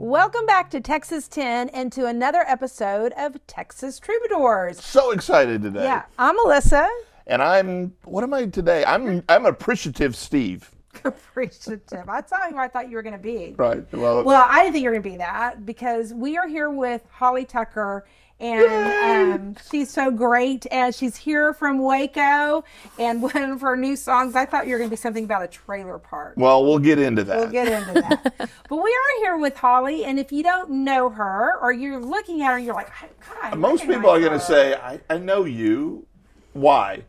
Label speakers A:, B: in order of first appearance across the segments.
A: Welcome back to Texas 10 and to another episode of Texas Troubadours.
B: So excited today.
A: Yeah, I'm Melissa.
B: And what am I today? I'm appreciative Steve.
A: Appreciative. That's not who I thought you were going to be.
B: Right.
A: Well, I didn't think you were going to be that because we are here with Holly Tucker. And she's so great, and she's here from Waco, and one of her new songs, I thought you were going to be something about a trailer park.
B: Well, we'll get into that.
A: But we are here with Holly, and if you don't know her, or you're looking at her and you're like, God,
B: most people are going to say, I know you. Why?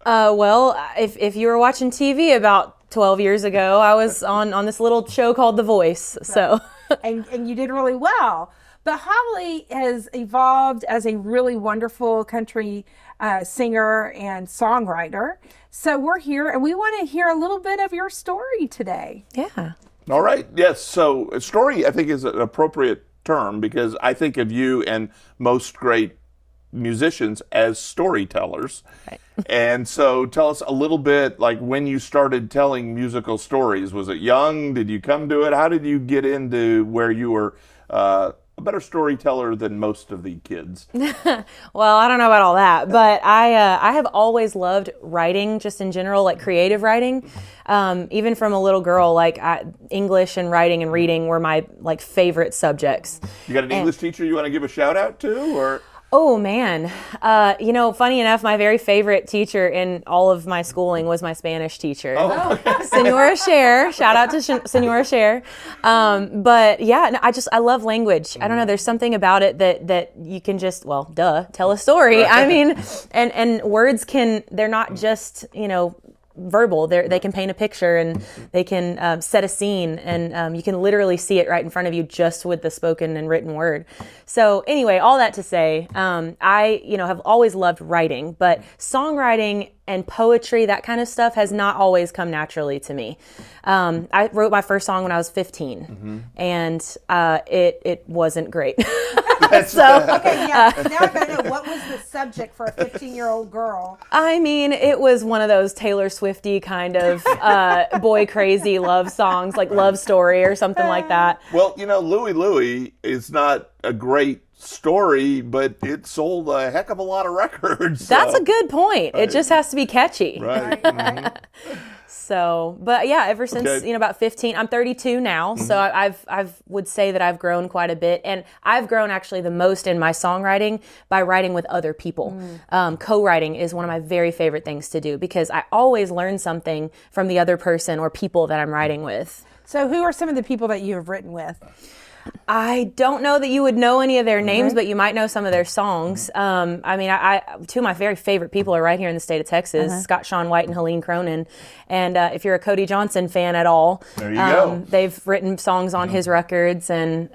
C: Well, if you were watching TV about 12 years ago, I was on this little show called The Voice. Right. So,
A: and you did really well. But Holly has evolved as a really wonderful country singer and songwriter. So we're here, and we want to hear a little bit of your story today.
C: Yeah.
B: All right. Yes. So story, I think, is an appropriate term because I think of you and most great musicians as storytellers. Right. And so tell us a little bit, like when you started telling musical stories. Was it young? Did you come to it? How did you get into where you were a better storyteller than most of the kids?
C: Well, I don't know about all that, but I have always loved writing, just in general, like creative writing. Even from a little girl, like English and writing and reading were my like favorite subjects.
B: You got an English teacher you want to give a shout out to, or?
C: Oh man, funny enough, my very favorite teacher in all of my schooling was my Spanish teacher, Senora Cher. Shout out to Senora Cher. But yeah, no, I love language. I don't know. There's something about it that you can just, tell a story. I mean, and words they're not just, verbal. They can paint a picture and they can set a scene, and you can literally see it right in front of you just with the spoken and written word. So anyway, all that to say, I have always loved writing, but songwriting and poetry, that kind of stuff, has not always come naturally to me. I wrote my first song when I was 15, and it wasn't great.
A: Now I gotta know, what was the subject for a 15-year-old girl?
C: I mean, it was one of those Taylor Swifty kind of boy crazy love songs, like Love Story or something like that.
B: Well, Louie Louie is not a great story, but it sold a heck of a lot of records.
C: That's a good point. It just has to be catchy.
B: Right. Mm-hmm.
C: So, but yeah, ever since, about 15, I'm 32 now. Mm-hmm. So I've would say that I've grown quite a bit, and I've grown actually the most in my songwriting by writing with other people. Co-writing is one of my very favorite things to do because I always learn something from the other person or people that I'm writing with.
A: So who are some of the people that you have written with?
C: I don't know that you would know any of their names, but you might know some of their songs. Two of my very favorite people are right here in the state of Texas, Scott Shawn White and Helene Cronin. And if you're a Cody Johnson fan at all,
B: there you go.
C: They've written songs on his records, and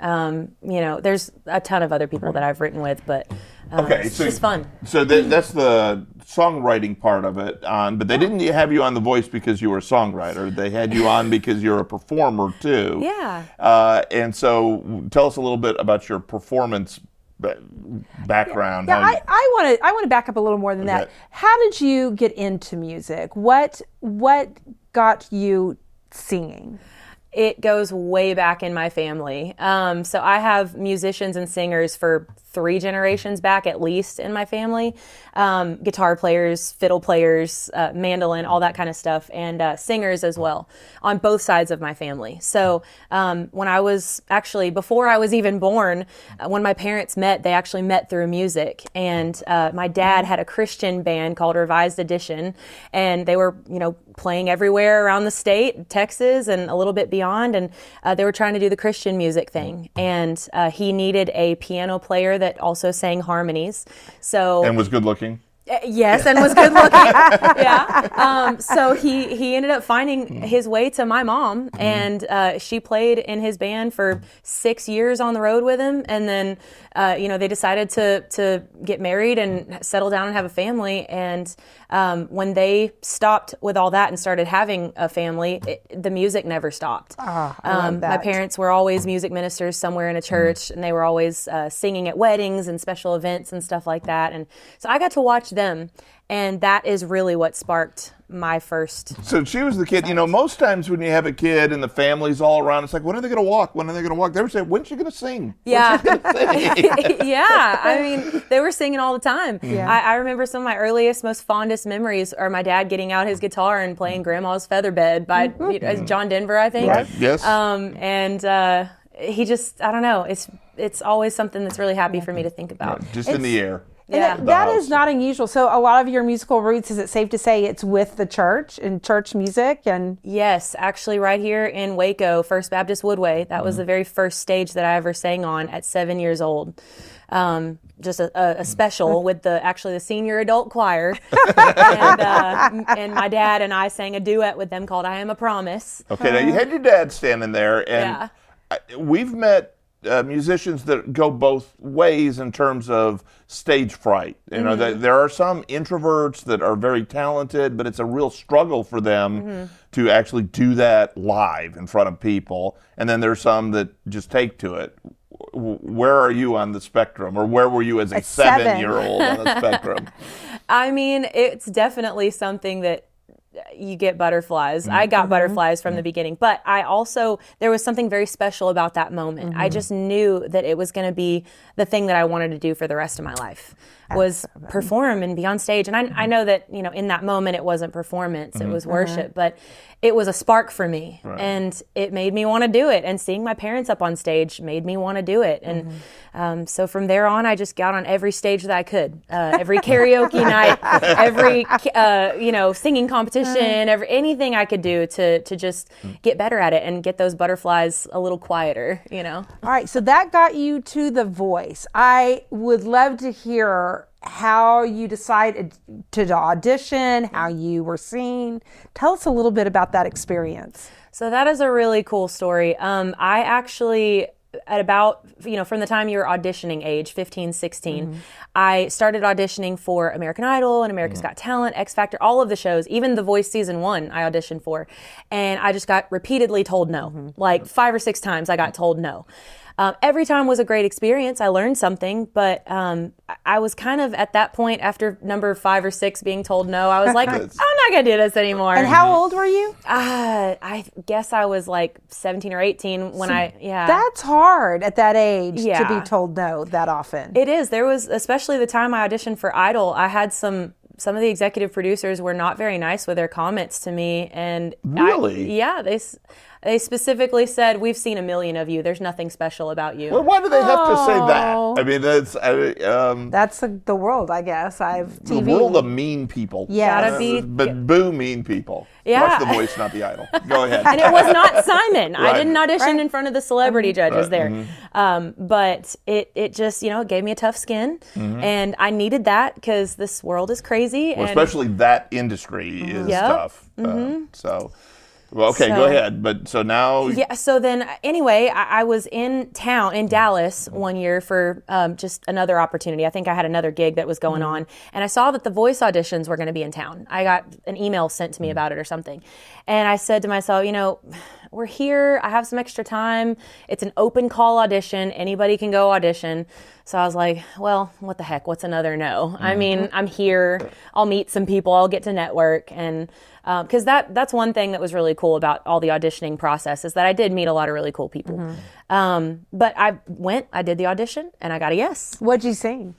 C: there's a ton of other people that I've written with, but it's just fun.
B: So that's the songwriting part of it, but they didn't have you on The Voice because you were a songwriter. They had you on because you're a performer too.
C: Yeah.
B: And so tell us a little bit about your performance background.
A: Yeah, I want to back up a little more than that. How did you get into music? What got you singing?
C: It goes way back in my family. So I have musicians and singers for 3 generations back at least in my family. Guitar players, fiddle players, mandolin, all that kind of stuff, and singers as well on both sides of my family. So when I was before I was even born, when my parents met, they actually met through music. And my dad had a Christian band called Revised Edition, and they were, playing everywhere around the state, Texas, and a little bit beyond. And they were trying to do the Christian music thing. And he needed a piano player that also sang harmonies. And
B: was good looking?
C: Yes, and was good looking. Yeah. So he ended up finding his way to my mom, and she played in his band for 6 years on the road with him. And then, they decided to get married and settle down and have a family. And when they stopped with all that and started having a family, the music never stopped.
A: I love that.
C: My parents were always music ministers somewhere in a church, and they were always singing at weddings and special events and stuff like that. And so I got to watch them. And that is really what sparked my first.
B: So she was the kid. You know, most times when you have a kid and the family's all around, it's like, when are they going to walk? When are they going to walk? They were saying, when's she going to sing?
C: Yeah.
B: When's she gonna sing?
C: Yeah. I mean, they were singing all the time.
A: Yeah.
C: I remember some of my earliest, most fondest memories are my dad getting out his guitar and playing Grandma's Featherbed by John Denver, I think.
B: Right. Yes.
C: And he just, I don't know, it's always something that's really happy for me to think about.
B: Just in the air.
C: Yeah.
A: That is not unusual. So a lot of your musical roots, is it safe to say it's with the church and church music? And
C: Yes, actually right here in Waco, First Baptist Woodway. That was the very first stage that I ever sang on at 7 years old. Just a special with the senior adult choir. and my dad and I sang a duet with them called I Am a Promise.
B: Okay, now you had your dad standing there, and we've met musicians that go both ways in terms of stage fright. You know, there are some introverts that are very talented, but it's a real struggle for them to actually do that live in front of people. And then there's some that just take to it. Where are you on the spectrum, or where were you as a 7-year-old on the spectrum?
C: I mean, it's definitely something that you get butterflies. I got butterflies from the beginning, but there was something very special about that moment. I just knew that it was going to be the thing that I wanted to do for the rest of my life, was perform and be on stage. And I know that, you know, in that moment it wasn't performance, it was worship, but it was a spark for me, and it made me want to do it. And seeing my parents up on stage made me want to do it. And so from there on, I just got on every stage that I could, every karaoke night, every singing competition, anything I could do to just get better at it and get those butterflies a little quieter, you know.
A: all right, so that got you to The Voice. I would love to hear how you decided to audition, how you were seen. Tell us a little bit about that experience.
C: So that is a really cool story. I actually, at about, from the time you were auditioning age, 15, 16, I started auditioning for American Idol and America's Got Talent, X Factor, all of the shows, even The Voice Season 1 I auditioned for. And I just got repeatedly told no. Like 5 or 6 times I got told no. Every time was a great experience. I learned something, but I was kind of at that point, after number 5 or 6 being told no, I was like, I'm not going to do this anymore.
A: And how old were you?
C: I guess I was like 17 or 18 when
A: That's hard at that age to
C: Yeah.
A: be told no that often.
C: It is. There was, especially the time I auditioned for Idol, I had some of the executive producers were not very nice with their comments to me. And
B: Really?
C: they specifically said, we've seen a million of you. There's nothing special about you.
B: Well, why do they have to say that? I mean,
A: That's the world, I guess. I've
B: the
A: TV.
B: world of mean people.
A: Yes.
C: Gotta be-
B: But boo mean people.
C: Yeah.
B: Watch The Voice, not the Idol. Go ahead.
C: And it was not Simon. I
B: Right.
C: didn't audition in front of the celebrity judges there. But it just, it gave me a tough skin. And I needed that because this world is crazy.
B: Well,
C: and
B: especially that industry is
C: Yep.
B: tough. Well, okay, go
C: So-
B: ahead. But so now,
C: Yeah, so then anyway, I was in town in Dallas one year for just another opportunity. I think I had another gig that was going on, and I saw that the Voice auditions were going to be in town. I got an email sent to me about it or something. And I said to myself, we're here, I have some extra time. It's an open call audition. Anybody can go audition. So I was like, well, what the heck? What's another no? I mean, I'm here. I'll meet some people. I'll get to network. And because that's one thing that was really cool about all the auditioning process is that I did meet a lot of really cool people. But I did the audition, and I got a yes.
A: What'd you sing?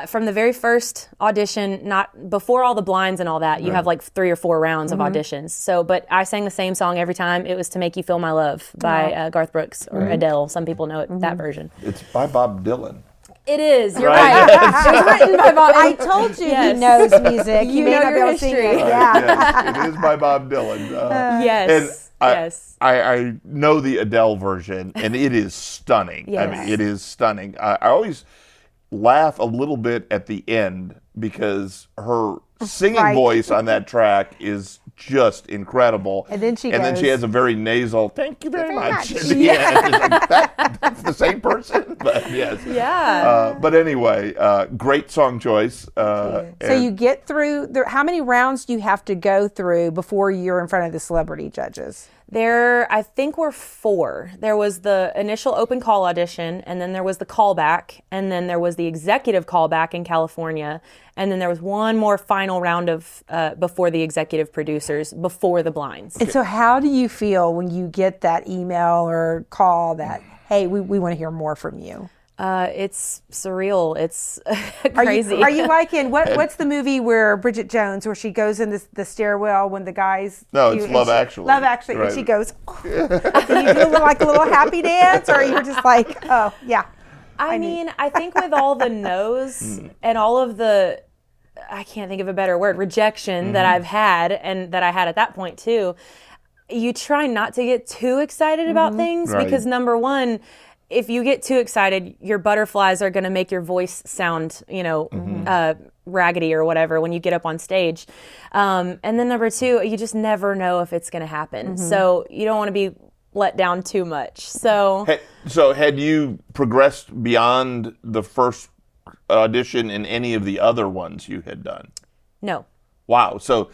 C: From the very first audition, not before all the blinds and all that, you have like 3 or 4 rounds of auditions. So, but I sang the same song every time. It was To Make You Feel My Love by Garth Brooks or Adele. Some people know it, that version.
B: it's by Bob Dylan.
C: It is. You're
B: Right.
C: right. It was written by Bob.
A: I told you
C: Yes.
A: he knows music.
C: You
A: may
C: know
A: not be
C: your
A: able to sing
C: history.
A: it. Yeah.
B: Yes, it is by Bob Dylan.
C: Yes. Yes.
B: I know the Adele version, and it is stunning. I
C: Yes.
B: mean, it is stunning. I always laugh a little bit at the end because her singing
A: Right.
B: voice on that track is just incredible.
A: And then she
B: then she
A: goes,
B: has a very nasal, thank you very much.
A: much.
B: At the end. It's like, that's the same person? But yes.
C: Yeah.
B: But anyway, great song choice.
A: So you get through, how many rounds do you have to go through before you're in front of the celebrity judges?
C: There, I think, were 4. There was the initial open call audition, and then there was the callback, and then there was the executive callback in California, And then there was one more final round of before the executive producers, before the blinds.
A: And so how do you feel when you get that email or call that, hey, we want to hear more from you?
C: It's surreal. It's crazy.
A: Are you like in what's the movie where Bridget Jones, where she goes in the stairwell when the guys?
B: No, it's Love Actually.
A: Love Actually,
B: right.
A: and she goes, oh. And you do like a little happy dance, or you're just like, oh yeah.
C: I mean, I think with all the no's and all of the, I can't think of a better word, rejection that I've had and that I had at that point too, you try not to get too excited about things because number one, if you get too excited, your butterflies are going to make your voice sound, raggedy or whatever when you get up on stage. And then number two, you just never know if it's going to happen. So you don't want to be let down too much. So
B: had you progressed beyond the first audition in any of the other ones you had done?
C: No.
B: Wow. So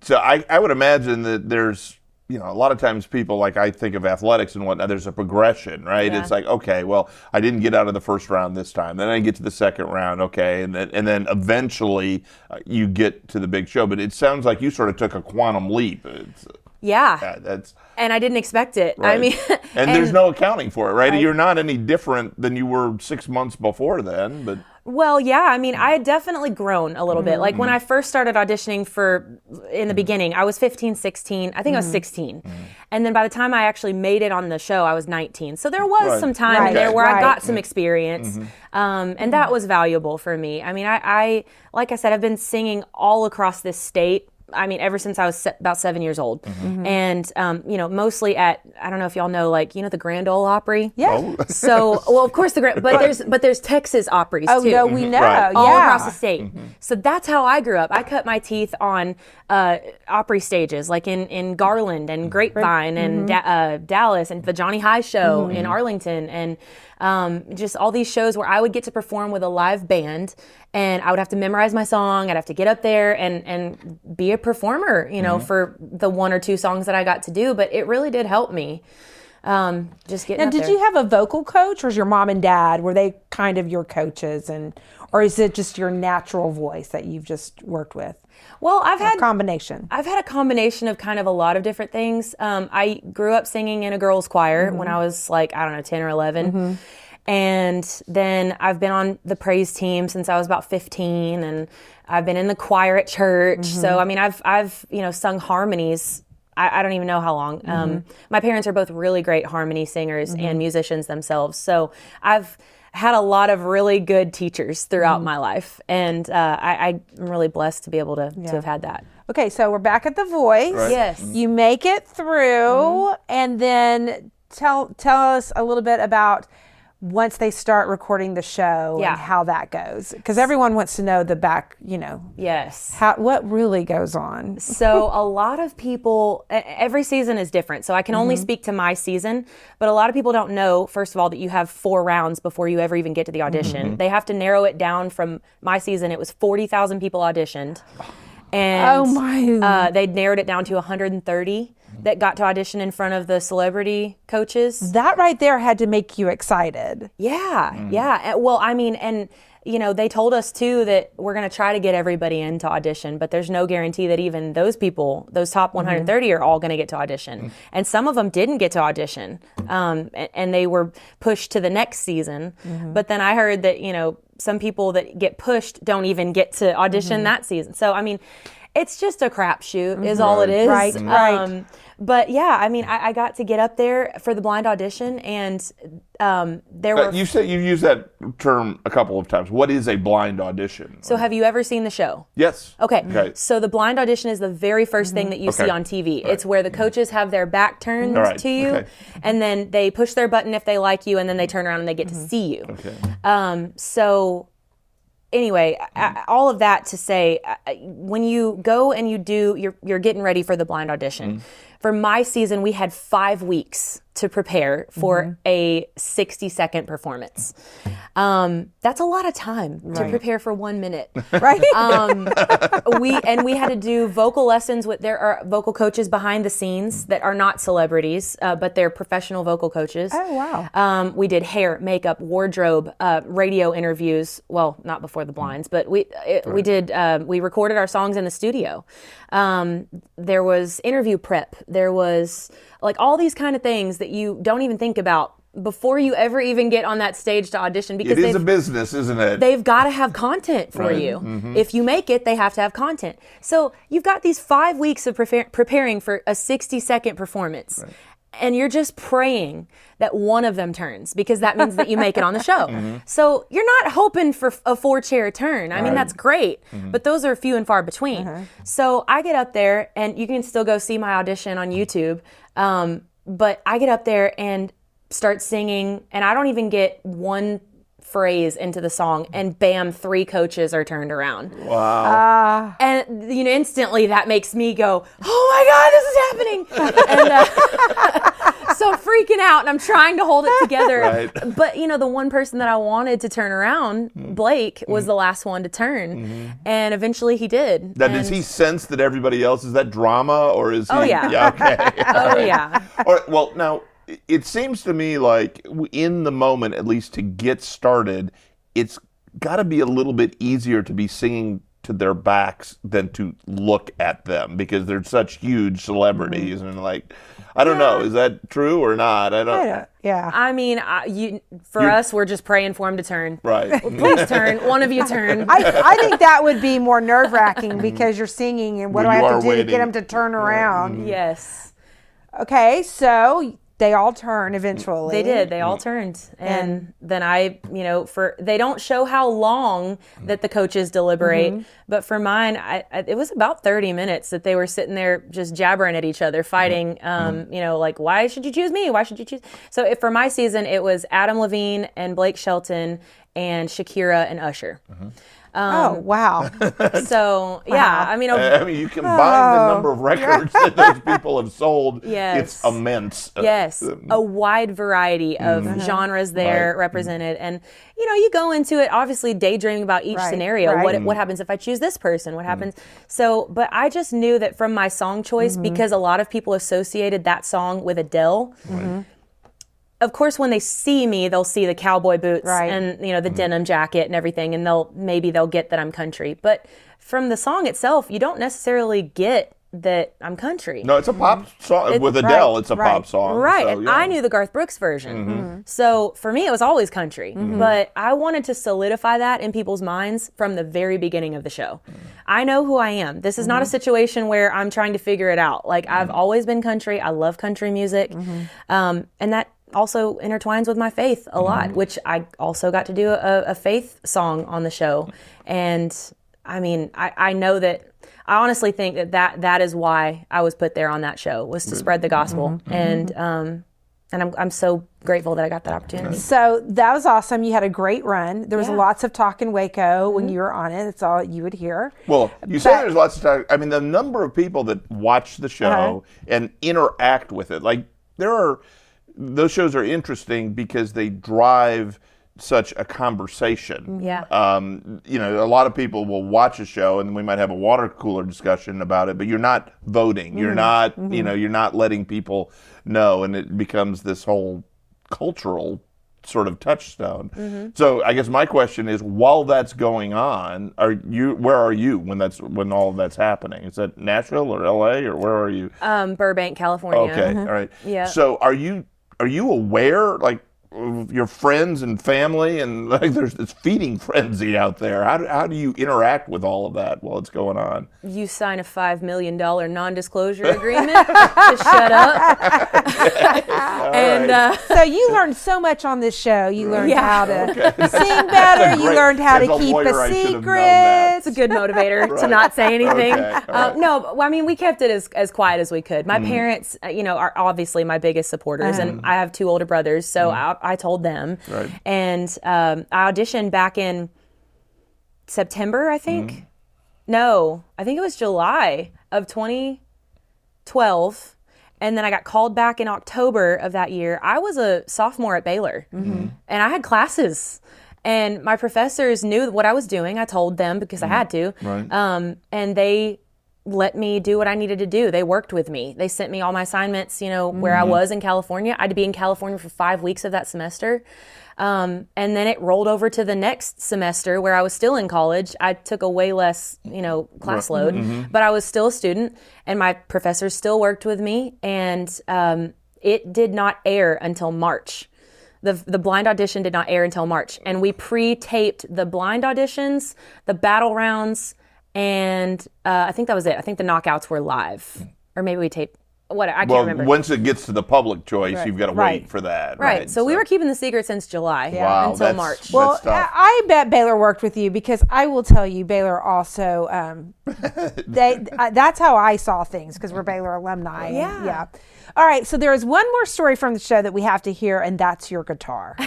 B: I would imagine that there's, a lot of times people, like I think of athletics and whatnot, there's a progression, right?
C: Yeah.
B: It's like, okay, well, I didn't get out of the first round this time. Then I get to the second round, okay, and then eventually you get to the big show. But it sounds like you sort of took a quantum leap. That's
C: And I didn't expect it.
B: right.
C: I mean,
B: and there's no accounting for it, right?
A: Right.
B: You're not any different than you were 6 months before then, but.
C: well, yeah, I mean, I had definitely grown a little bit. Like when I first started auditioning in the beginning, I was 15, 16, I think I was 16. And then by the time I actually made it on the show, I was 19. So there was some time in there where I got some experience. And that was valuable for me. I mean, I like I said, I've been singing all across this state. I mean, ever since I was about 7 years old. And, mostly at, I don't know if y'all know, the Grand Ole Opry.
A: Yeah.
C: So, well, of course, but there's Texas Opries too.
A: Oh, no, we know.
B: Right.
C: All
A: Yeah.
C: across the state. So that's how I grew up. I cut my teeth on Opry stages, like in Garland and Grapevine and Dallas and the Johnny High Show in Arlington and just all these shows where I would get to perform with a live band and I would have to memorize my song. I'd have to get up there and be a performer, for the one or two songs that I got to do. But it really did help me. Just getting
A: Now,
C: up
A: did
C: there.
A: you have a vocal coach, or is your mom and dad, were they kind of your coaches, or is it just your natural voice that you've just worked with?
C: Well, I've had
A: Combination.
C: I've had a combination of kind of a lot of different things. I grew up singing in a girls' choir when I was 10 or 11. And then I've been on the praise team since I was about 15, and I've been in the choir at church. So, I mean, I've sung harmonies. I don't even know how long. My parents are both really great harmony singers and musicians themselves. So I've had a lot of really good teachers throughout my life. And I'm really blessed to be able to have had that.
A: Okay, so we're back at The Voice.
B: Right.
C: Yes.
A: You make it through, and then tell us a little bit about once they start recording the show and how that goes, because everyone wants to know the back,
C: Yes.
A: what really goes on.
C: So a lot of people, every season is different. So I can only speak to my season, but a lot of people don't know, first of all, that you have 4 rounds before you ever even get to the audition. They have to narrow it down. From my season, it was 40,000 people auditioned. And they narrowed it down to 130 that got to audition in front of the celebrity coaches.
A: That right there had to make you excited.
C: Yeah, yeah. Well, I mean, and they told us too that we're going to try to get everybody in to audition, but there's no guarantee that even those people, those top 130 are all going to get to audition. And some of them didn't get to audition, and they were pushed to the next season. But then I heard that, some people that get pushed don't even get to audition that season. So, I mean, it's just a crapshoot is all it is.
A: Right.
C: But yeah, I mean, I got to get up there for the blind audition, and there were.
B: You said you've used that term a couple of times. What is a blind audition?
C: So have you ever seen the show?
B: Yes.
C: Okay. So the blind audition is the very first thing that you see on TV. It's where the coaches have their back turned to you, and then they push their button if they like you, and then they turn around and they get to see you.
B: Okay.
C: So anyway, all of that to say, when you go and you're getting ready for the blind audition. For my season, we had 5 weeks to prepare for a 60-second performance. That's a lot of time to prepare for 1 minute.
A: Right.
C: We had to do vocal lessons with, there are vocal coaches behind the scenes that are not celebrities, but they're professional vocal coaches.
A: Oh, wow.
C: We did hair, makeup, wardrobe, radio interviews. Well, not before the blinds, but we recorded our songs in the studio. There was interview prep. There was like all these kind of things that you don't even think about before you ever even get on that stage to audition, because
B: it is a business, isn't it?
C: They've got to have content for you. If you make it, they have to have content. So you've got these 5 weeks of preparing for a 60-second performance. Right. And you're just praying that one of them turns, because that means that you make it on the show. So you're not hoping for a 4-chair turn. I mean, that's great, but those are few and far between. So I get up there, and you can still go see my audition on YouTube. But I get up there and start singing, and I don't even get one phrase into the song, and bam, 3 coaches are turned around.
B: Wow.
C: And instantly that makes me go, oh my God, this is happening. And so I'm freaking out, and I'm trying to hold it together.
B: Right.
C: But the one person that I wanted to turn around, Blake, was the last one to turn. And eventually he did.
B: Now, does he sense that everybody else, is that drama, or is he?
C: Oh, yeah.
B: Yeah, okay.
C: Oh, yeah.
B: All right, well, now, it seems to me like in the moment, at least to get started, it's got to be a little bit easier to be singing to their backs than to look at them, because they're such huge celebrities. And like, I don't know, is that true or not? I don't.
A: Yeah.
C: I mean, for us, we're just praying for him to turn.
B: Right.
C: Please turn. One of you turn.
A: I think that would be more nerve-wracking, because you're singing, and what do I have to do to get them to turn around?
C: Yes.
A: Okay, so they all turn eventually.
C: They did. They all turned. And then they don't show how long that the coaches deliberate, but for mine, it was about 30 minutes that they were sitting there just jabbering at each other, fighting, like, why should you choose me? Why should you choose? So for my season, it was Adam Levine and Blake Shelton and Shakira and Usher.
A: Oh, wow.
C: So, yeah, I mean,
B: you combine the number of records that those people have sold, it's immense.
C: Yes, a wide variety of genres there represented. And, you go into it, obviously daydreaming about each scenario.
A: Right.
C: What happens if I choose this person? What happens? So, but I just knew that from my song choice, because a lot of people associated that song with Adele. Of course, when they see me, they'll see the cowboy boots and the denim jacket and everything, and they'll get that I'm country. But from the song itself, you don't necessarily get that I'm country.
B: No, it's a pop song. With Adele, it's a pop song.
C: Right,
B: So,
C: and I knew the Garth Brooks version. So for me, it was always country. But I wanted to solidify that in people's minds from the very beginning of the show. I know who I am. This is not a situation where I'm trying to figure it out. Like, I've always been country. I love country music. And that also intertwines with my faith a lot, which I also got to do a faith song on the show. And I mean, I know that, I honestly think that is why I was put there on that show, was to spread the gospel. And I'm so grateful that I got that opportunity.
A: So that was awesome. You had a great run. There was lots of talk in Waco when you were on it. That's all you would hear.
B: Well, you say there's lots of talk. I mean, the number of people that watch the show and interact with it, like, those shows are interesting because they drive such a conversation.
C: Yeah.
B: A lot of people will watch a show, and we might have a water cooler discussion about it, but you're not voting. You're not, you're not letting people know, and it becomes this whole cultural sort of touchstone. So I guess my question is, while that's going on, where are you when all of that's happening? Is that Nashville or LA, or where are you?
C: Burbank, California.
B: Okay, all right.
C: Yeah.
B: So are you aware, like, of your friends and family, and like there's this feeding frenzy out there? How do you interact with all of that while it's going on?
C: You sign a $5 million non-disclosure agreement to shut up. And
A: so you learned so much on this show. You learned how to sing better. You learned how to keep a secret.
C: It's a good motivator to not say anything. No, I mean, we kept it as quiet as we could. My parents, are obviously my biggest supporters, and I have 2 older brothers, so I told them.
B: Right.
C: And I auditioned back in September, I think. No, I think it was July of 2012. And then I got called back in October of that year. I was a sophomore at Baylor, and I had classes. And my professors knew what I was doing. I told them because I had to.
B: Right.
C: And they let me do what I needed to do. They worked with me. They sent me all my assignments, where I was in California. I had to be in California for 5 weeks of that semester. And then it rolled over to the next semester where I was still in college. I took a way less, class load, but I was still a student, and my professors still worked with me. And it did not air until March. The blind audition did not air until March. And we pre-taped the blind auditions, the battle rounds, and I think that was it. I think the knockouts were live. Or maybe we taped, I can't remember.
B: Once it gets to the public choice, you've got to wait for that.
C: Right. So we were keeping the secret since July
B: Wow,
C: until March.
A: Well,
B: that's tough.
A: I bet Baylor worked with you, because I will tell you, Baylor also, that's how I saw things, because we're Baylor alumni.
C: Yeah.
A: All right, so there is one more story from the show that we have to hear, and that's your guitar.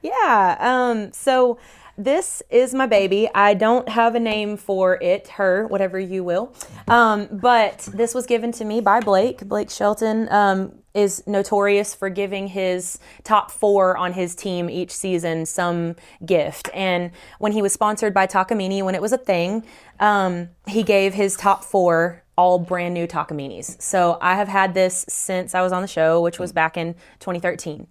C: Yeah. So this is my baby. I don't have a name for it, her, whatever you will. But this was given to me by Blake. Blake Shelton is notorious for giving his top 4 on his team each season some gift. And when he was sponsored by Takamine, when it was a thing, he gave his top 4 all brand new Takaminis. So I have had this since I was on the show, which was back in 2013.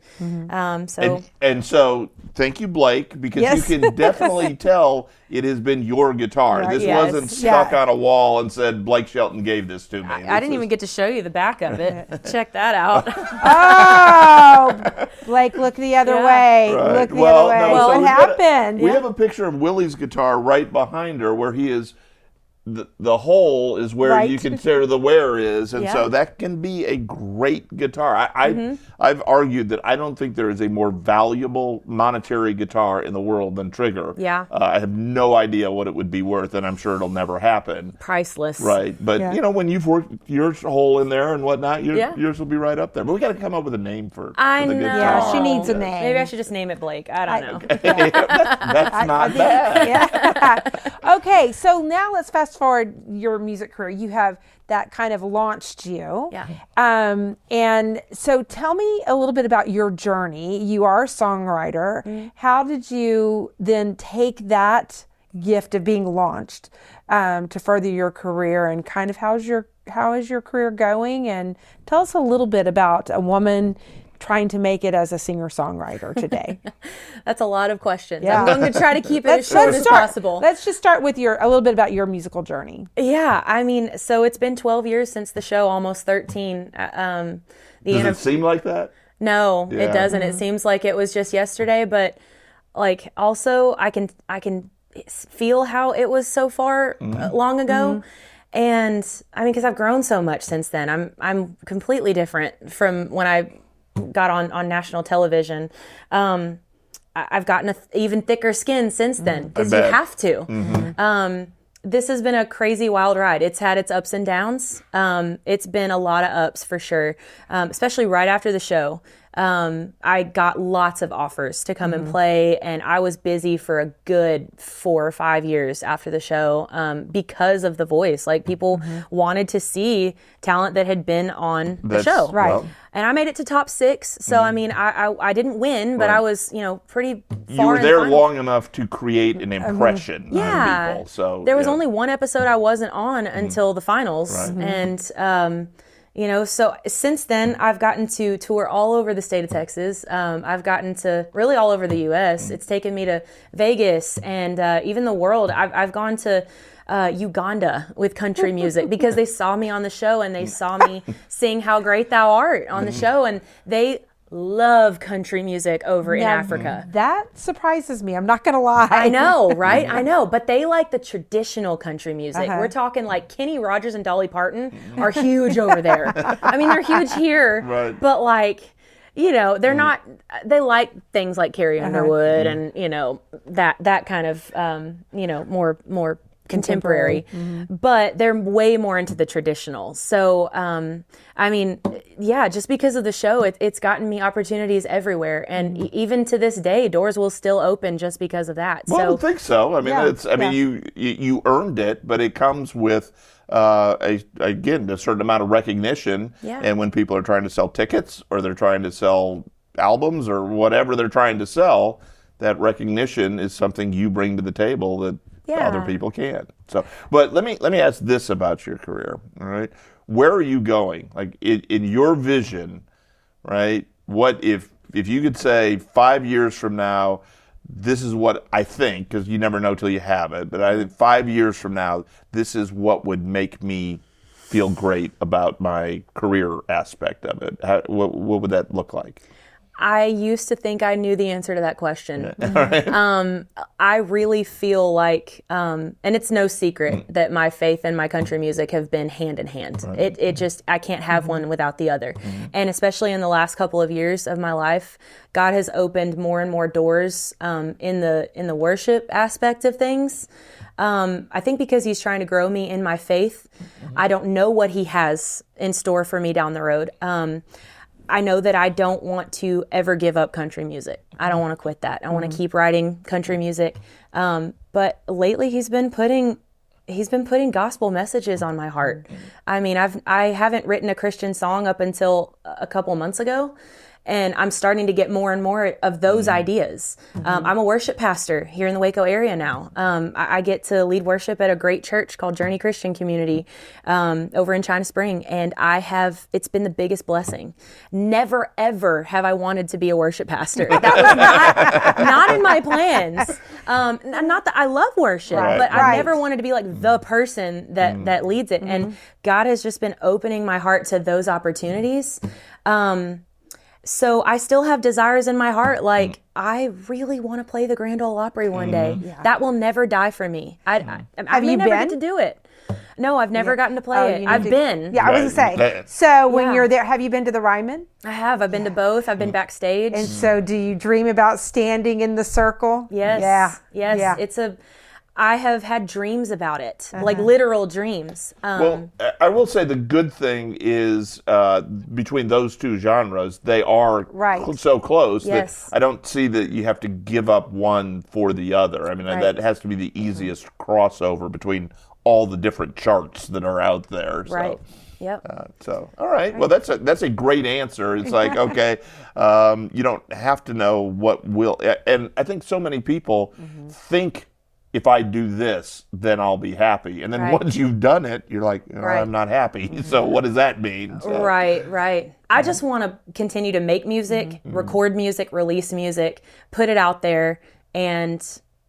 B: So thank you, Blake, because
A: Yes.
B: you can definitely tell it has been your guitar.
A: Right.
B: This
C: Yes.
B: wasn't stuck on a wall and said, Blake Shelton gave this to me.
C: I didn't even get to show you the back of it. Check that out.
A: Oh, Blake, look the other way.
B: Right.
A: Look the other way.
C: no, so
A: What happened?
B: We have a picture of Willie's guitar right behind her where he is. The hole is where
A: Right.
B: you consider the wear is, and
C: Yeah.
B: so that can be a great guitar. I've argued that I don't think there is a more valuable monetary guitar in the world than Trigger.
C: Yeah.
B: I have no idea what it would be worth, and I'm sure it'll never happen.
C: Priceless.
B: Right, but
A: Yeah.
B: when you've worked your hole in there and whatnot,
C: Yeah.
B: yours will be right up there. But we got to come up with a name for
C: I
B: the
C: know.
B: guitar.
A: Yeah, she needs a name.
C: Maybe I should just name it Blake. I don't know.
B: That's not bad.
A: Yeah. Okay, so now let's fast forward your music career. You have that kind of launched you.
C: Yeah.
A: And so tell me a little bit about your journey. You are a songwriter. How did you then take that gift of being launched to further your career, and kind of how is your career going? And tell us a little bit about a woman trying to make it as a singer-songwriter today.
C: That's a lot of questions.
A: Yeah.
C: I'm going to try to keep it as short as possible.
A: Let's just start with a little bit about your musical journey.
C: Yeah, I mean, so it's been 12 years since the show, almost 13.
B: Does it seem like that?
C: No,
B: Yeah.
C: it doesn't. It seems like it was just yesterday, but like also I can feel how it was so far long ago. And I mean, because I've grown so much since then. I'm completely different from when I got on national television. I've gotten even thicker skin since then, because you
B: bet.
C: have to. This has been a crazy wild ride. It's had its ups and downs. It's been a lot of ups for sure, especially right after the show. I got lots of offers to come and play, and I was busy for a good 4 or 5 years after the show because of The Voice. Like, people wanted to see talent that had been on the show.
A: Right.
B: Well,
C: And I made it to top 6. So, I mean, I didn't win, but I was, pretty far
B: you were
C: in the
B: there
C: final.
B: long enough to create an impression on people. So
C: There was
B: yeah.
C: only one episode I wasn't on until the finals. And, so since then, I've gotten to tour all over the state of Texas. I've gotten to really all over the U.S. It's taken me to Vegas and even the world. I've gone to Uganda with country music because they saw me on the show and they saw me sing How Great Thou Art on the show, and they love country music over in Africa.
A: That surprises me. I'm not going to lie.
C: I know, right? I know, but they like the traditional country music. We're talking like Kenny Rogers and Dolly Parton are huge over there. I mean, they're huge here,
B: Right.
C: but like, they're not, they like things like Carrie Underwood and, that kind of, more contemporary, but they're way more into the traditional. So, I mean, yeah, just because of the show, it's gotten me opportunities everywhere. And even to this day, doors will still open just because of that.
B: Well, I don't think so. I mean, you earned it, but it comes with, again, a certain amount of recognition.
C: Yeah.
B: And when people are trying to sell tickets or they're trying to sell albums or whatever they're trying to sell, that recognition is something you bring to the table that other people can't. So, but let me ask this about your career. All right, where are you going? Like in your vision, right? What if you could say 5 years from now, this is what I think, because you never know till you have it. But I think 5 years from now, this is what would make me feel great about my career aspect of it. What would that look like?
C: I used to think I knew the answer to that question. I really feel like, and it's no secret that my faith and my country music have been hand in hand. It just, I can't have one without the other. And especially in the last couple of years of my life, God has opened more and more doors in the worship aspect of things. I think because he's trying to grow me in my faith. I don't know what he has in store for me down the road. I know that I don't want to ever give up country music. I don't want to quit that. I want to keep writing country music. But lately he's been putting gospel messages on my heart. I mean, I haven't written a Christian song up until a couple months ago. And I'm starting to get more and more of those ideas. I'm a worship pastor here in the Waco area now. I get to lead worship at a great church called Journey Christian Community over in China Spring. And it's been the biggest blessing. Never, ever have I wanted to be a worship pastor. That was not in my plans. Not that I love worship, but I never wanted to be like the person that leads it. And God has just been opening my heart to those opportunities. So I still have desires in my heart. Like, I really want to play the Grand Ole Opry one day. Yeah. That will never die for me. I may never get to do it. No, I've never gotten to play it. I've been.
A: Yeah, I was going to say. So when you're there, have you been to the Ryman?
C: I have. I've been to both. I've been backstage.
A: And so do you dream about standing in the circle?
C: Yes.
A: Yeah.
C: Yes. I have had dreams about it, like literal dreams.
B: Well, I will say the good thing is between those two genres, they are so close that I don't see that you have to give up one for the other. I mean, that has to be the easiest crossover between all the different charts that are out there. So.
C: Right. Yep.
B: So, all right. Well, that's a great answer. It's like, okay, you don't have to know what will. And I think so many people think, if I do this, then I'll be happy. And then once you've done it, you're like, I'm not happy. So what does that mean? So.
C: Right. I just want to continue to make music, record music, release music, put it out there. And,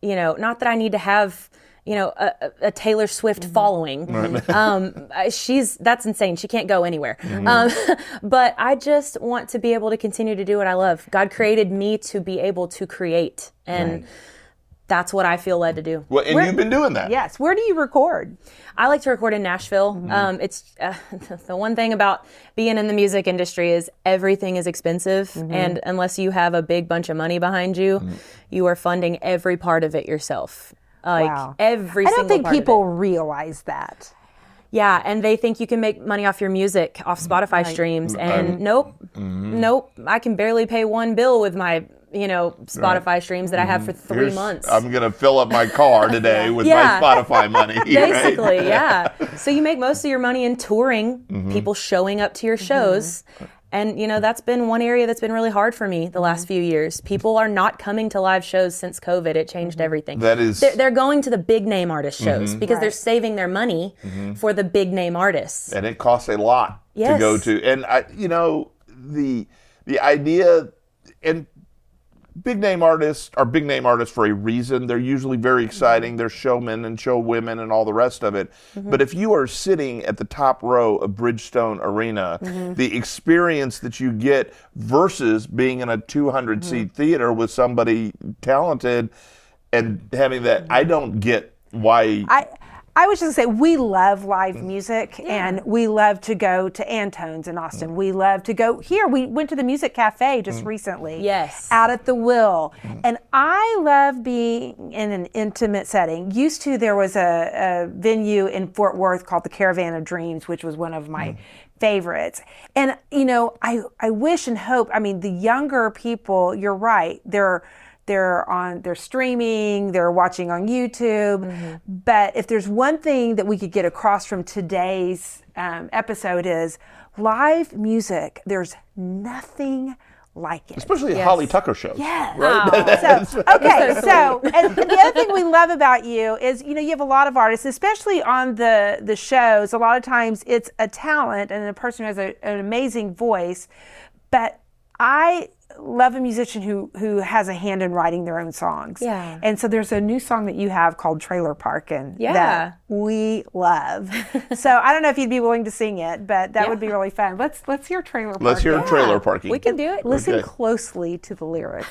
C: not that I need to have, a Taylor Swift following. That's insane. She can't go anywhere. But I just want to be able to continue to do what I love. God created me to be able to create. And that's what I feel led to do.
B: Well, and you've been doing that.
A: Yes. Where do you record?
C: I like to record in Nashville. It's the one thing about being in the music industry is everything is expensive. And unless you have a big bunch of money behind you, you are funding every part of it yourself. Every single part of it.
A: I don't think people realize that.
C: Yeah, and they think you can make money off your music, off Spotify streams. And nope. I can barely pay one bill with my Spotify streams that I have for 3 months.
B: I'm going to fill up my car today with my Spotify money.
C: Basically, So you make most of your money in touring, people showing up to your shows. And, that's been one area that's been really hard for me the last few years. People are not coming to live shows since COVID. It changed everything. That is... They're going to the big name artist shows because they're saving their money for the big name artists.
B: And it costs a lot to go to. And, the idea... and big name artists are big name artists for a reason. They're usually very exciting. They're showmen and showwomen and all the rest of it. But if you are sitting at the top row of Bridgestone Arena, the experience that you get versus being in a 200-seat theater with somebody talented and having that, I don't get why...
A: I was just gonna say, we love live music, and we love to go to Antone's in Austin. We love to go here. We went to the Music Cafe just recently.
C: Yes.
A: Out at the Will. And I love being in an intimate setting. Used to, there was a venue in Fort Worth called the Caravan of Dreams, which was one of my favorites. And, you know, I wish and hope, I mean, the younger people, you're right, they're streaming, they're watching on YouTube. But if there's one thing that we could get across from today's episode is live music. There's nothing like it.
B: Especially Holly Tucker shows.
A: Yes.
B: Right?
A: So, okay, so and the other thing we love about you is, you know, you have a lot of artists, especially on the shows. A lot of times it's a talent and a person who has an amazing voice. But I love a musician who has a hand in writing their own songs.
C: Yeah.
A: And so there's a new song that you have called Trailer Parkin' that we love. So I don't know if you'd be willing to sing it, but that would be really fun. Let's hear Trailer Parkin'.
B: Let's hear Trailer Parking.
C: We can do it.
A: Listen closely to the lyrics.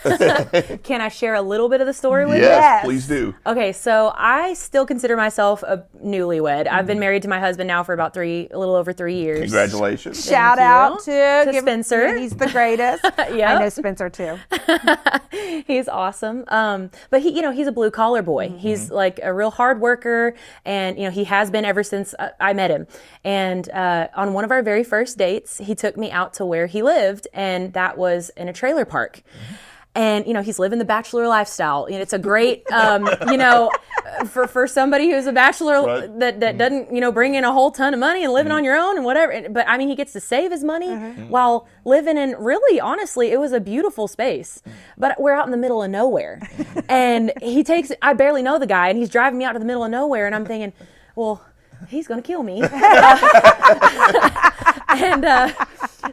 C: Can I share a little bit of the story with you?
B: Yes, please do.
C: Okay, so I still consider myself a newlywed. I've been married to my husband now for about a little over 3 years.
B: Congratulations.
A: Shout out to
C: Spencer.
A: He's the greatest.
C: Yeah.
A: I know Spencer too.
C: He's awesome. But he's a blue collar boy. He's like a real hard worker, and he has been ever since I met him. And on one of our very first dates, he took me out to where he lived, and that was in a trailer park. And, he's living the bachelor lifestyle. And it's a great, for somebody who's a bachelor that doesn't, bring in a whole ton of money and living on your own and whatever. But, I mean, he gets to save his money while living in, really, honestly, it was a beautiful space. But we're out in the middle of nowhere. And I barely know the guy, and he's driving me out to the middle of nowhere. And I'm thinking, well, he's going to kill me.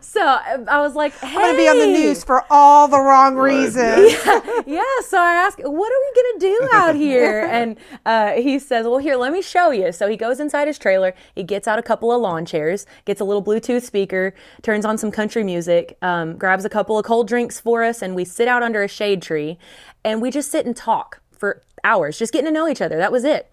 C: So I was like, hey.
A: I'm going to be on the news for all the wrong reasons.
C: Yeah, so I asked, what are we going to do out here? And he says, well, here, let me show you. So he goes inside his trailer. He gets out a couple of lawn chairs, gets a little Bluetooth speaker, turns on some country music, grabs a couple of cold drinks for us, and we sit out under a shade tree. And we just sit and talk for hours, just getting to know each other. That was it.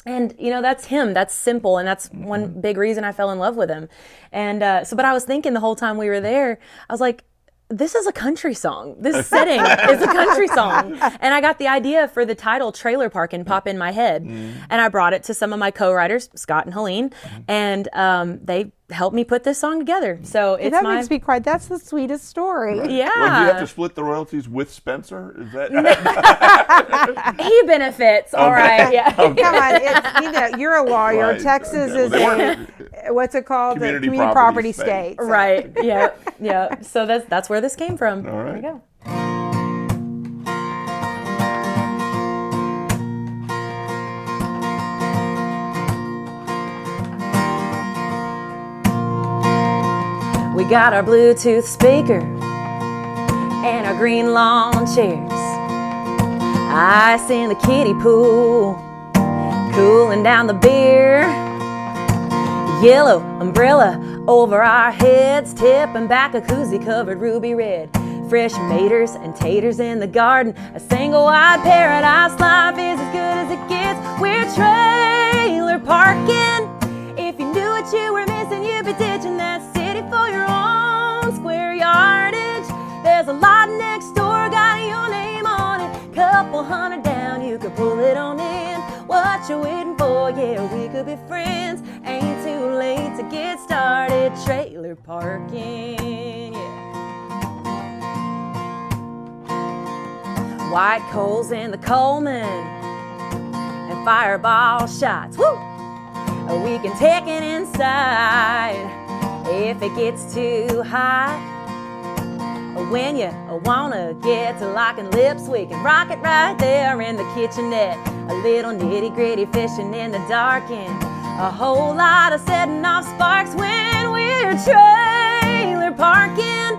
C: And, that's him. That's simple. And that's one big reason I fell in love with him. And but I was thinking the whole time we were there, I was like, this is a country song. This setting is a country song. And I got the idea for the title Trailer Parkin' pop in my head. And I brought it to some of my co-writers, Scott and Helene, and they helped me put this song together. So it's
A: that makes me cry. That's the sweetest story.
B: Right.
C: Yeah.
B: Well, do you have to split the royalties with Spencer? Is that?
C: He benefits. All right. Yeah.
A: Come on. You're a lawyer.
B: Right.
A: Texas
B: Okay.
A: is what's it called?
B: Community
A: The community
B: property
A: property
B: state.
A: state. So.
C: Right. Yeah. Yeah. So that's where this came from.
B: All right.
C: There you go. We got our Bluetooth speaker and our green lawn chairs. Ice in the kiddie pool, cooling down the beer. Yellow umbrella over our heads, tipping back a koozie covered ruby red. Fresh maters and taters in the garden, a single wide paradise. Life is as good as it gets. We're trailer parking. If you knew what you were missing, you'd be ditching that city for your own square yardage. There's a lot next door, got your name on it. Couple hundred down, you could pull it on in. What you waiting for? Yeah, we could be friends. Ain't too late to get started. Trailer parking, yeah. White coals in the Coleman and fireball shots. Woo! We can take it inside if it gets too hot. When you wanna get to locking lips, we can rock it right there in the kitchenette. A little nitty gritty fishing in the dark and a whole lot of setting off sparks when we're trailer parking.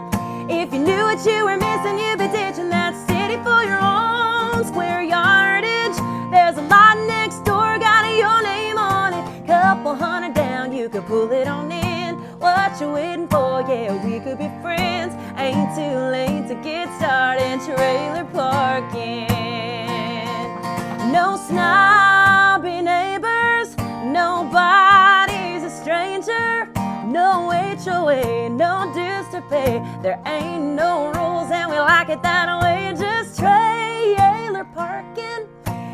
C: If you knew what you were missing, you'd be ditching that city for your own square yardage. There's a lot next door, got your name on it. Couple hundred down, you could pull it on in. What you waiting for? Yeah, we could be friends. Ain't too late to get started. Trailer parking. No snobby neighbors, no HOA, no dues to pay. There ain't no rules and we like it that way. Just trailer parking.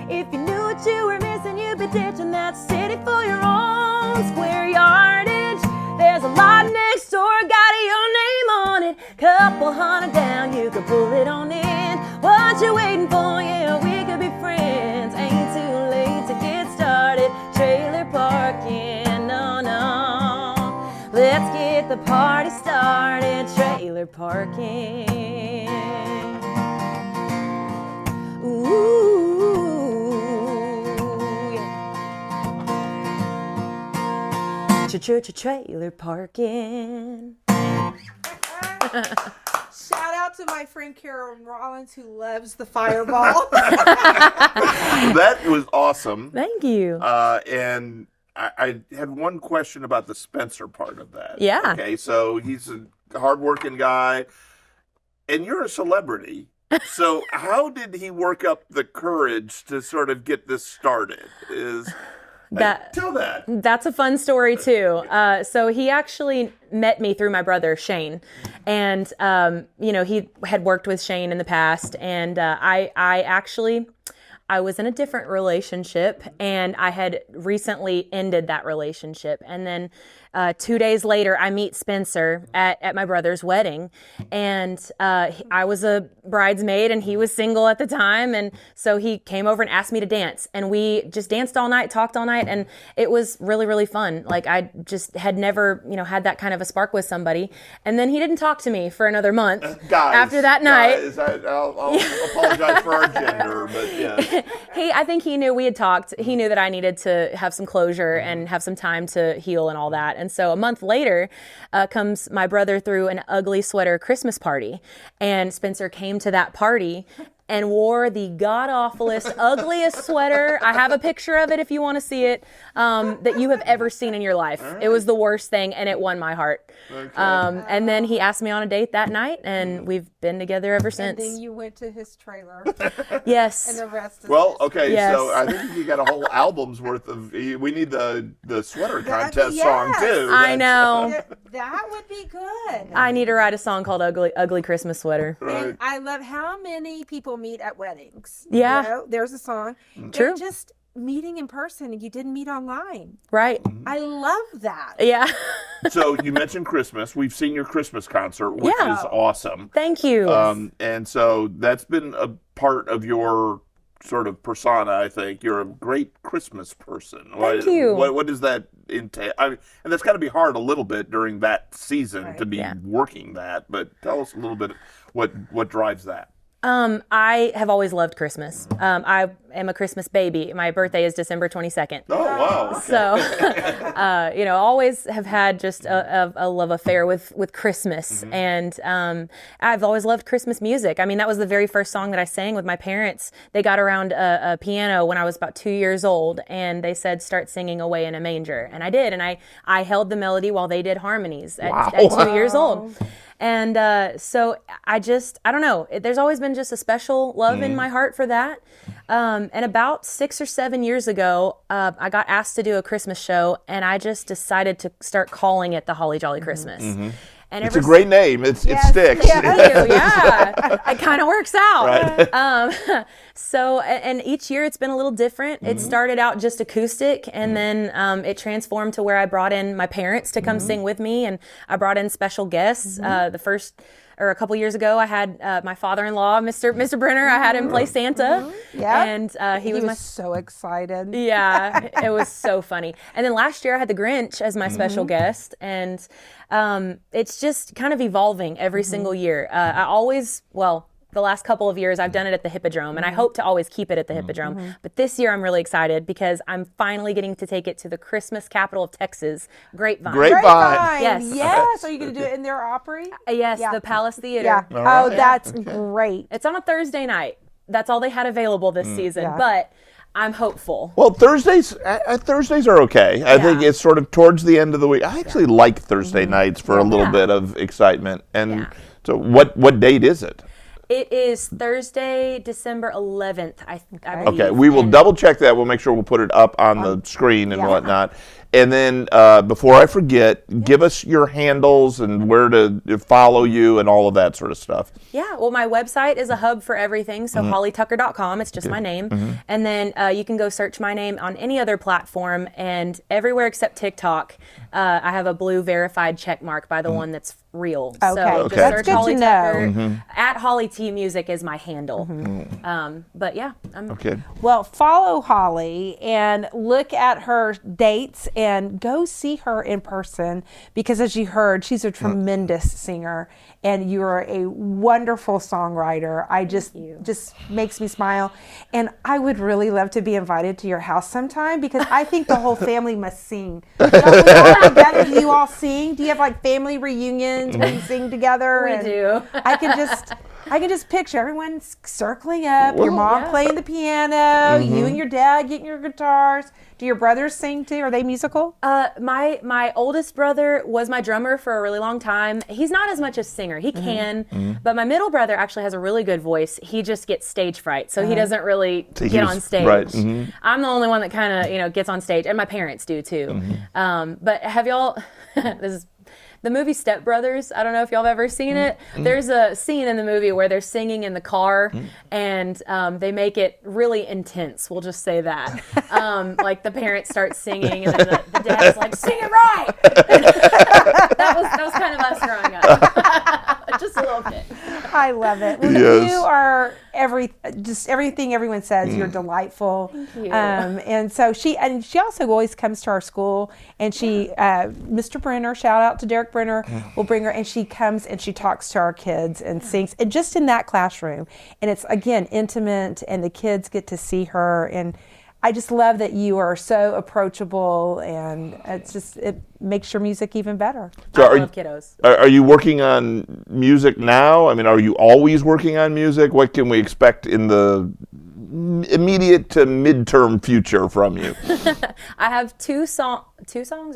C: If you knew what you were missing, you'd be ditching that city for your own square yardage. There's a lot next door, got your name on it. Couple hundred down, you could pull it on in. What you waiting for? Yeah, we could be friends. Ain't too late to get started. Trailer parking, no, no. Let's get the party started. Trailer parking. Ooh. Trailer parking.
A: Shout out to my friend Carol Rollins who loves the fireball.
B: That was awesome.
C: Thank you.
B: And I had one question about the Spencer part of that.
C: Yeah.
B: Okay, so he's a hardworking guy, and you're a celebrity. So how did he work up the courage to sort of get this started? Tell that.
C: That's a fun story too. So he actually met me through my brother Shane, and he had worked with Shane in the past, and I was in a different relationship, and I had recently ended that relationship, and then 2 days later, I meet Spencer at my brother's wedding, and I was a bridesmaid, and he was single at the time, and so he came over and asked me to dance, and we just danced all night, talked all night, and it was really, really fun. Like, I just had never, had that kind of a spark with somebody, and then he didn't talk to me for another month after that night.
B: I'll apologize for our gender, but yeah.
C: I think he knew we had talked. He knew that I needed to have some closure and have some time to heal and all that. And so a month later comes my brother threw an ugly sweater Christmas party. And Spencer came to that party and wore the god-awfulest, ugliest sweater. I have a picture of it if you want to see it, that you have ever seen in your life. Right. It was the worst thing, and it won my heart. Okay. And then he asked me on a date that night, and we've been together ever since.
A: And then you went to his trailer.
C: Yes.
A: And the rest is
B: okay,
C: yes.
B: So I think you got a whole album's worth of, we need the sweater contest song, too.
C: I know.
A: That would be good.
C: I need to write a song called Ugly Christmas Sweater.
B: Right.
A: And I love how many people meet at weddings.
C: Yeah.
A: There's a song.
C: True.
A: Just meeting in person and you didn't meet online.
C: Right.
A: I love that.
C: Yeah.
B: So you mentioned Christmas. We've seen your Christmas concert, which is awesome.
C: Thank you.
B: And so that's been a part of your sort of persona, I think. You're a great Christmas person.
C: Thank you.
B: What does that entail? I mean, and that's got to be hard a little bit during that season to be working that. But tell us a little bit what drives that.
C: I have always loved Christmas. I am a Christmas baby. My birthday is December 22nd.
B: Oh, wow. Okay.
C: So, always have had just a love affair with Christmas. Mm-hmm. And I've always loved Christmas music. I mean, that was the very first song that I sang with my parents. They got around a piano when I was about 2 years old, and they said, start singing Away in a Manger. And I did. And I held the melody while they did harmonies at 2 years old. And so I don't know. There's always been just a special love in my heart for that. And about 6 or 7 years ago, I got asked to do a Christmas show, and I just decided to start calling it the Holly Jolly Christmas. Mm-hmm. And
B: it's a great name. It sticks.
C: Yeah, it kind of works out.
B: Right.
C: So, and each year it's been a little different. Mm-hmm. It started out just acoustic, and then it transformed to where I brought in my parents to come sing with me, and I brought in special guests. A couple years ago, I had my father-in-law, Mr. Brenner. I had him play Santa, and he was
A: so excited.
C: Yeah, it was so funny. And then last year, I had the Grinch as my special guest, and it's just kind of evolving every single year. The last couple of years, I've done it at the Hippodrome, and I hope to always keep it at the Hippodrome. Mm-hmm. But this year, I'm really excited because I'm finally getting to take it to the Christmas capital of Texas, Grapevine.
A: Yes. Are you going to do it in their Opry?
C: Yes, the Palace Theater.
A: Yeah. That's great.
C: It's on a Thursday night. That's all they had available this season, but I'm hopeful.
B: Well, Thursdays are okay. I think it's sort of towards the end of the week. I actually like Thursday nights for a little bit of excitement. And so what date is it?
C: It is Thursday, December 11th, I believe.
B: Okay, we will double check that. We'll make sure we'll put it up on the screen and whatnot. And then before I forget, give us your handles and where to follow you and all of that sort of stuff.
C: Yeah, well, my website is a hub for everything, so hollytucker.com. It's just my name. And then you can go search my name on any other platform, and everywhere except TikTok, I have a blue verified check mark by the one that's real.
A: Okay.
C: So just
A: That's
C: search
A: good
C: Holly
A: to
C: Tucker.
A: know.
C: At Holly T Music is my handle. But yeah,
B: Okay.
A: Well, follow Holly and look at her dates and go see her in person, because as you heard, she's a tremendous singer and you're a wonderful songwriter. I just makes me smile. And I would really love to be invited to your house sometime, because I think the whole family must sing. When you're all together, do you all sing? Do you have like family reunions where you sing together?
C: we do.
A: I can just picture everyone circling up, your mom playing the piano, you and your dad getting your guitars. Do your brothers sing too? Are they musical?
C: My oldest brother was my drummer for a really long time. He's not as much a singer. He can, but my middle brother actually has a really good voice. He just gets stage fright, so he doesn't really get on stage.
B: Right.
C: I'm the only one that kind of gets on stage, and my parents do too. But have y'all? This is the movie Step Brothers. I don't know if y'all have ever seen it. There's a scene in the movie where they're singing in the car, and they make it really intense. We'll just say that. Like the parents start singing, and then the dad's like, "Sing it right." that was kind of us growing up, just a little bit.
A: I love it. Well,
B: Yes.
A: you are everything everyone says. You're delightful.
C: Thank you.
A: And so she also always comes to our school, and she, Mr. Brenner, shout out to Derek Brenner, will bring her, and she comes and she talks to our kids and sings, and just in that classroom. And it's, again, intimate, and the kids get to see her. And I just love that you are so approachable, and it makes your music even better.
B: So
C: I love kiddos.
B: Are you working on music now? I mean, are you always working on music? What can we expect in the immediate to midterm future from you?
C: I have two songs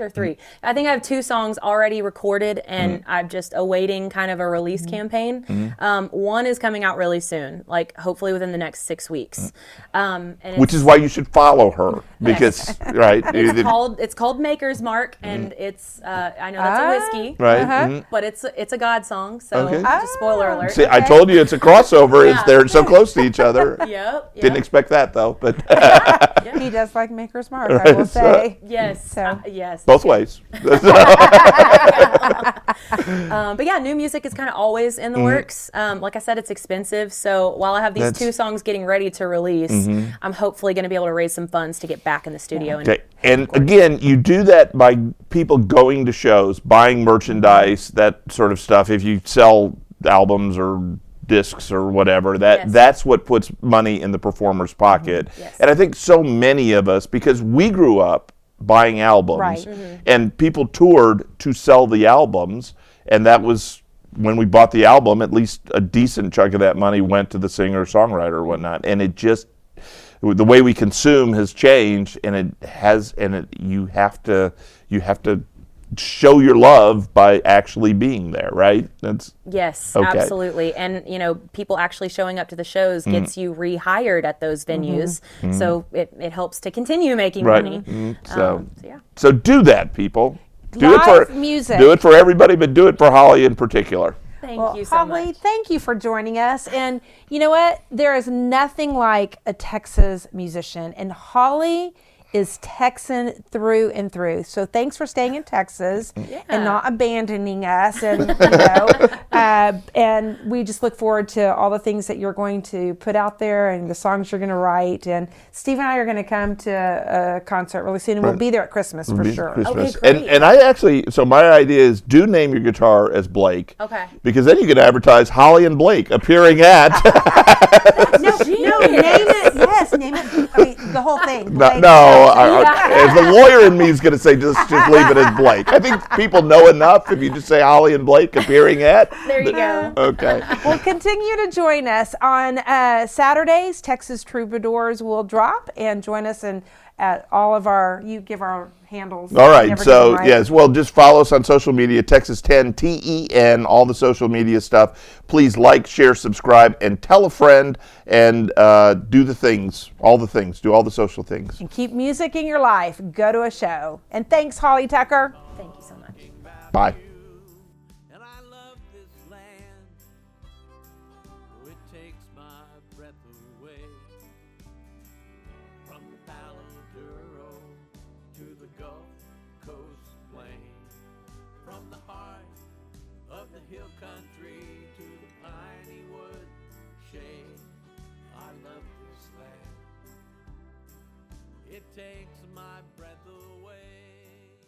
C: or three. I think I have 2 songs already recorded, and I'm just awaiting kind of a release campaign. One is coming out really soon, like hopefully within the next 6 weeks. And
B: Which is why you should follow her, because right,
C: it's called Maker's Mark, and it's I know that's a whiskey,
B: right.
C: but it's a God song. So
B: Okay.
C: just a spoiler alert.
B: See, I told you it's a crossover.
C: Yeah.
B: They're so close to each other.
C: Yep.
B: Didn't expect that though, but
A: He does like Maker's Mark, I will say.
C: Yes.
A: So.
C: Yes.
B: both ways.
C: But yeah, new music is kind of always in the works. Like I said, it's expensive. So while I have these 2 songs getting ready to release, I'm hopefully going to be able to raise some funds to get back in the studio.
B: Okay. And again, you do that by people going to shows, buying merchandise, that sort of stuff. If you sell albums or discs or whatever, that's what puts money in the performer's pocket.
C: Yes.
B: And I think so many of us, because we grew up buying albums,
A: Right.
B: and people toured to sell the albums, and that was when we bought the album, at least a decent chunk of that money went to the singer-songwriter or whatnot. And it just, the way we consume has changed, and you have to show your love by actually being there, right?
C: Yes,
B: okay.
C: Absolutely. And, people actually showing up to the shows gets you rehired at those venues. So it helps to continue making money.
B: So,
C: yeah.
B: So do that, people.
A: Live music.
B: Do it for everybody, but do it for Holly in particular.
C: Thank you so
A: Holly,
C: much.
A: thank you for joining us. And you know what? There is nothing like a Texas musician. And Holly is Texan through and through. So thanks for staying in Texas and not abandoning us. And and we just look forward to all the things that you're going to put out there and the songs you're going to write. And Steve and I are going to come to a concert really soon, and we'll be there at Christmas for sure.
B: Christmas.
C: Okay, great.
B: And I actually, so my idea is do name your guitar as Blake.
C: Okay.
B: Because then you can advertise Holly and Blake appearing at.
A: No, name it. Yes, name it. I mean, the whole thing. Blake.
B: As the lawyer in me is going to say, just leave it as Blake. I think people know enough if you just say Holly and Blake appearing at.
C: There you go.
B: Okay.
A: Well, continue to join us on Saturdays. Texas Troubadours will drop and join us, and at all of our, you give our handles.
B: All right,
A: Never get
B: so
A: them right.
B: yes, well, just follow us on social media, Texas 10 TEN, all the social media stuff. Please like, share, subscribe, and tell a friend, and do the things, all the things, do all the social things.
A: And keep music in your life. Go to a show. And thanks, Holly Tucker.
C: Thank you so much.
B: Bye.
D: And I love this land, oh, it takes my breath away. From the Troubadours to the Gulf Coast plain, from the heart of the hill country to the piney wood shade. I love this land. It takes